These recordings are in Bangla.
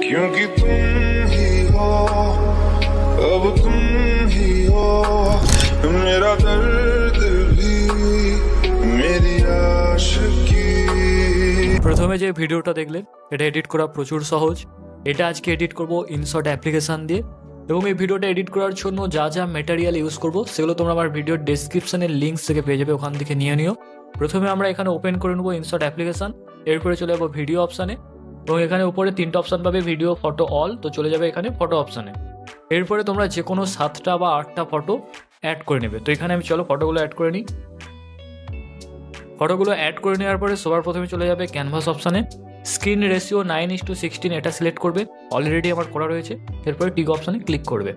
क्योंकि तुम ही हो, अब तुम ही हो, मेरा दर्द भी मेरी आशिकी। প্রথমে যে ভিডিওটা দেখলে এটা এডিট করা প্রচুর সহজ। এটা আজকে এডিট করব ইনশট অ্যাপ্লিকেশন দিয়ে, এবং এই ভিডিওটা এডিট করার জন্য যা যা ম্যাটেরিয়াল ইউজ করব সেগুলো তোমরা আমার ভিডিওর ডেসক্রিপশনের লিঙ্কস থেকে পেয়ে যাবে, ওখান থেকে নিয়ে নিও। প্রথমে আমরা এখানে ওপেন করে নেবো ইনশট অ্যাপ্লিকেশন, এরপরে চলে যাবো ভিডিও অপশানে, এবং এখানে উপরে 3টা অপশান পাবে, ভিডিও, ফটো, অল। তো চলে যাবে এখানে ফটো অপশানে। এরপরে তোমরা যে কোনো 7টা বা 8টা ফটো অ্যাড করে নেবে। তো এখানে আমি চলো ফটোগুলো অ্যাড করে নিই। ফটোগুলো অ্যাড করে নেওয়ার পরে সবার প্রথমে চলে যাবে ক্যানভাস অপশানে, স্ক্রিন রেশিও 9:16 এটা সিলেক্ট করবে, অলরেডি আমার করা রয়েছে। এরপরে টিক অপশানে ক্লিক করবে।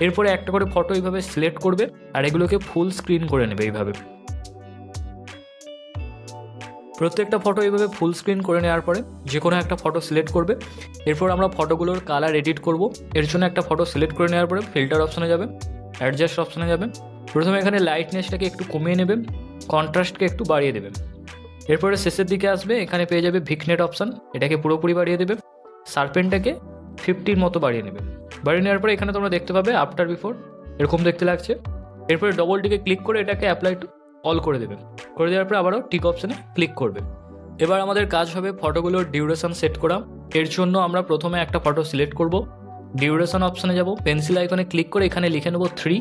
এরপরে একটা করে ফটো এইভাবে সিলেক্ট করবে আর এগুলোকে ফুল স্ক্রিন করে নেবে এইভাবে। প্রত্যেকটা ফটো এইভাবে ফুল স্ক্রিন করে নেওয়ার পরে যে কোনো একটা ফটো সিলেক্ট করবে। এরপর আমরা ফটোগুলোর কালার এডিট করব। এর জন্য একটা ফটো সিলেক্ট করে নেওয়ার পরে ফিল্টার অপশানে যাবে, অ্যাডজাস্ট অপশানে যাবে। প্রথমে এখানে লাইটনেসটাকে একটু কমিয়ে নেবেন, কন্ট্রাস্টকে একটু বাড়িয়ে দেবেন। এরপরে শেষের দিকে আসবে, এখানে পেয়ে যাবে ভিগনেট অপশান, এটাকে পুরোপুরি বাড়িয়ে দেবে। শার্পেনটাকে 50 মতো বাড়িয়ে নেবে। বাড়িয়ে নেওয়ার পরে এখানে তোমরা দেখতে পাবে আফটার বিফোর এরকম দেখতে লাগছে। এরপরে ডবল টিকে ক্লিক করে এটাকে অ্যাপ্লাই টু অল করে দেবে। করে দেওয়ার পরে আবারও টিক অপশানে ক্লিক করবে। এবার আমাদের কাজ হবে ফটোগুলোর ডিউরেশন সেট করা। এর জন্য আমরা প্রথমে একটা ফটো সিলেক্ট করব, ডিউরেশন অপশানে যাব, পেন্সিল আইকনে ক্লিক করে এখানে লিখে নেব 3,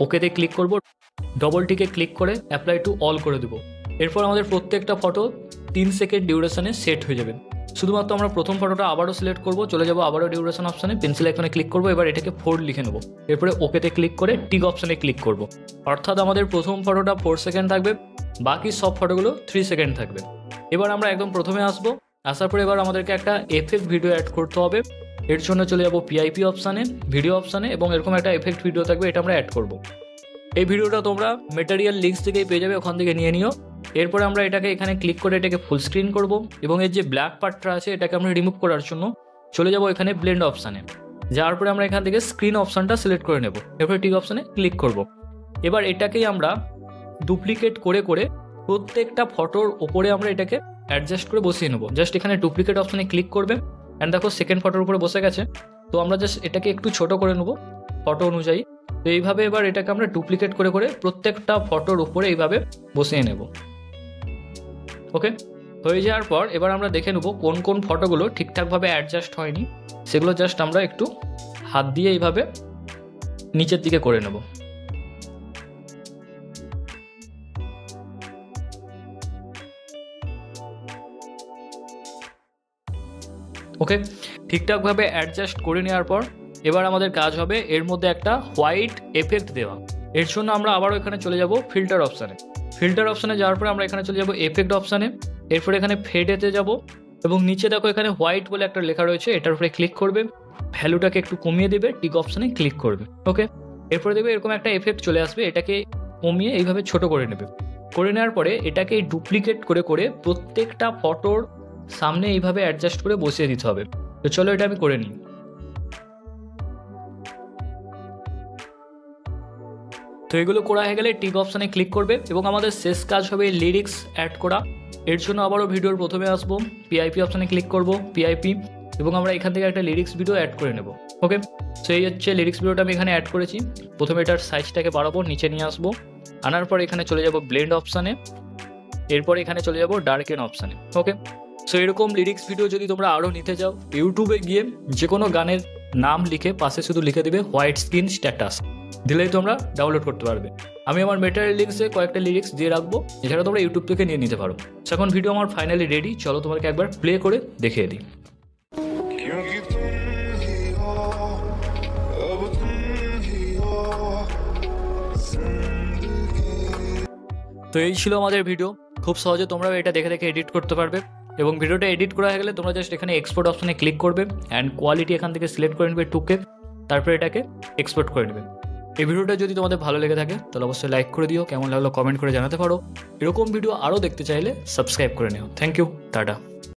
ওকেতে ক্লিক করব, ডবল টিকে ক্লিক করে অ্যাপ্লাই টু অল করে দেবো। এরপর আমাদের প্রত্যেকটা ফটো 3 সেকেন্ড ডিউরেশনে সেট হয়ে যাবে। শুধুমাত্র আমরা প্রথম ফটোটা আবারও সিলেক্ট করব, চলে যাব আবারও ডিউরেশন অপশানে, পেন্সিল আইকনে ক্লিক করব, এবার এটাকে 4 লিখে নেব। এরপরে ওকেতে ক্লিক করে টিক অপশানে ক্লিক করব। অর্থাৎ আমাদের প্রথম ফটোটা 4 সেকেন্ড থাকবে, বাকি সব ফটোগুলো 3 সেকেন্ড থাকবে। এবার আমরা একদম প্রথমে আসবো, আসার পরে এবার আমাদেরকে একটা এফেক্ট ভিডিও অ্যাড করতে হবে। এর জন্য চলে যাব পিআইপি অপশানে, ভিডিও অপশানে, এবং এরকম একটা এফেক্ট ভিডিও থাকবে, এটা আমরা অ্যাড করব। এই ভিডিওটা তোমরা ম্যাটেরিয়াল লিঙ্কস থেকেই পেয়ে যাবে, ওখান থেকে নিয়ে নিও। এরপরে আমরা এটাকে এখানে ক্লিক করে এটাকে ফুল স্ক্রিন করব, এবং এর যে ব্ল্যাক পার্টটা আছে এটাকে আমরা রিমুভ করার জন্য চলে যাব এখানে ব্লেন্ড অপশানে। যাওয়ার পরে আমরা এখান থেকে স্ক্রিন অপশানটা সিলেক্ট করে নেব। এরপরে টিক অপশানে ক্লিক করব। এবার এটাকেই আমরা ডুপ্লিকেট করে করে প্রত্যেকটা ফটোর ওপরে আমরা এটাকে অ্যাডজাস্ট করে বসিয়ে নেব। জাস্ট এখানে ডুপ্লিকেট অপশানে ক্লিক করবে, অ্যান্ড দেখো সেকেন্ড ফটোর উপরে বসে গেছে। তো আমরা জাস্ট এটাকে একটু ছোট করে নেব ফটো অনুযায়ী। তো এইভাবে এবার এটাকে আমরা ডুপ্লিকেট করে করে প্রত্যেকটা ফটোর উপরে এইভাবে বসিয়ে নেব। ওকে, হয়ে যাওয়ার পর এবার আমরা দেখে নেব কোন কোন ফটোগুলো ঠিকঠাকভাবে অ্যাডজাস্ট হয়নি, সেগুলো জাস্ট আমরা একটু হাত দিয়ে এইভাবে নিচের দিকে করে নেব। ওকে, ঠিকঠাকভাবে অ্যাডজাস্ট করে নেওয়ার পর এবার আমাদের কাজ হবে এর মধ্যে একটা হোয়াইট এফেক্ট দেওয়া। এর জন্য আমরা আবারও এখানে চলে যাব ফিল্টার অপশানে। ফিল্টার অপশানে যাওয়ার পরে আমরা এখানে চলে যাব এফেক্ট অপশানে, এরপরে এখানে ফেডেতে যাব, এবং নিচে দেখো এখানে হোয়াইট বলে একটা লেখা রয়েছে, এটার উপরে ক্লিক করবে, ভ্যালুটাকে একটু কমিয়ে দেবে, টিক অপশানে ক্লিক করবে। ওকে, এরপরে দেখবে এরকম একটা এফেক্ট চলে আসবে, এটাকে কমিয়ে এইভাবে ছোট করে নেবে। করে নেওয়ার পরে এটাকে ডুপ্লিকেট করে করে প্রত্যেকটা ফটোর সামনে এইভাবে অ্যাডজাস্ট করে বসিয়ে দিতে হবে। তো চলো এটা আমি করে নিই। তো এগুলো করা হয়ে গেলে টিক অপশানে ক্লিক করবে, এবং আমাদের শেষ কাজ হবে লিরিক্স অ্যাড করা। এর জন্য আবারও ভিডিওর প্রথমে আসবো, পিআইপি অপশানে ক্লিক করব, পিআইপি, এবং আমরা এখান থেকে একটা লিরিক্স ভিডিও অ্যাড করে নেব। ওকে, সো এই হচ্ছে লিরিক্স ভিডিওটা আমি এখানে অ্যাড করেছি। প্রথমে এটার সাইজটাকে বাড়াবো, নিচে নিয়ে আসবো, আনার পর এখানে চলে যাব ব্লেন্ড অপশানে, এরপর এখানে চলে যাব ডার্কেন অপশানে। ওকে, সো এরকম লিরিক্স ভিডিও যদি তোমরা আরও নিতে চাও, ইউটিউবে গিয়ে যে কোনো গানের নাম লিখে পাশে শুধু লিখে দেবে হোয়াইট স্ক্রিন স্ট্যাটাস, দিলেই তোমরা ডাউনলোড করতে পারবে। আমি আমার ম্যাটেরিয়াল লিঙ্কসে কয়েকটা লিরিক্স দিয়ে রাখবো, এছাড়া তোমরা ইউটিউব থেকে নিয়ে নিতে পারো। এখন ভিডিও আমার ফাইনালি রেডি, চলো তোমাকে একবার প্লে করে দেখিয়ে দিই। তো এই ছিল আমাদের ভিডিও। খুব সহজে তোমরা এটা দেখে দেখে এডিট করতে পারবে, এবং ভিডিওটা এডিট করা হয়ে গেলে তোমরা জাস্ট এখানে এক্সপোর্ট অপশানে ক্লিক করবে, অ্যান্ড কোয়ালিটি এখান থেকে সিলেক্ট করে নেবে 2K, তারপরে এটাকে এক্সপোর্ট করে নেবে। এই ভিডিওটা যদি তোমাদের ভালো লেগে থাকে তাহলে অবশ্যই লাইক করে দিও, কেমন লাগলো কমেন্ট করে জানাতে পারো। এরকম ভিডিও আরও দেখতে চাইলে সাবস্ক্রাইব করে নিও। Thank you, tata.